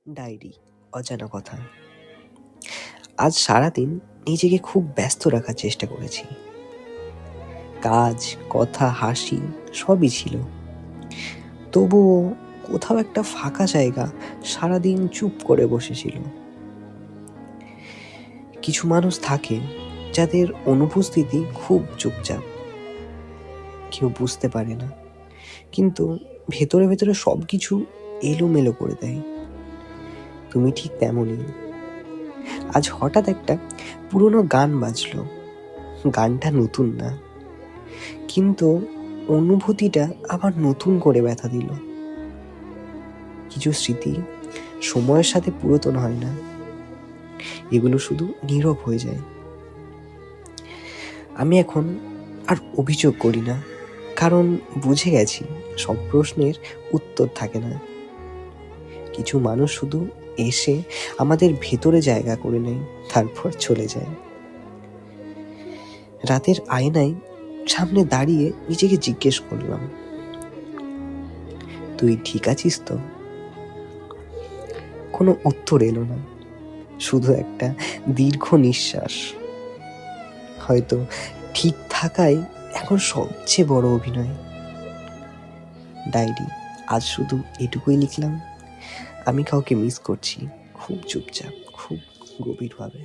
Diary, অজানা কথা। আজ সারাদিন নিজেকে খুব ব্যস্ত রাখার চেষ্টা করেছি। কাজ, কথা, হাসি সবই ছিল। তবুও কোথাও একটা ফাঁকা জায়গা সারাদিন চুপ করে বসেছিল। কিছু মানুষ থাকে যাদের অনুপস্থিতি খুব চুপচাপ, কেউ বুঝতে পারে না, কিন্তু ভেতরে ভেতরে সবকিছু এলোমেলো করে দেয়। তুমি ঠিক তেমনই। আজ হঠাৎ একটা পুরোনো গান বাজলো। গানটা নতুন না, কিন্তু অনুভূতিটা আবার নতুন করে ব্যথা দিল। কিছু স্মৃতি সময়ের সাথে পুরাতন হয় না, এগুলো শুধু নীরব হয়ে যায়। আমি এখন আর অভিযোগ করি না, কারণ বুঝে গেছি সব প্রশ্নের উত্তর থাকে না। কিছু মানুষ শুধু এসে আমাদের ভেতরে জায়গা করে নেয়, তারপর চলে যায়। রাতের আয়নায় সামনে দাঁড়িয়ে নিজেকে জিজ্ঞেস করলাম, তুই ঠিক আছিস তো? কোনো উত্তর এলো না, শুধু একটা দীর্ঘ নিঃশ্বাস। হয়তো ঠিক থাকাই এখন সবচেয়ে বড় অভিনয়। ডায়েরি, আজ শুধু এটুকুই লিখলাম, আমি কাউকে মিস করছি, খুব চুপচাপ, খুব গভীরভাবে।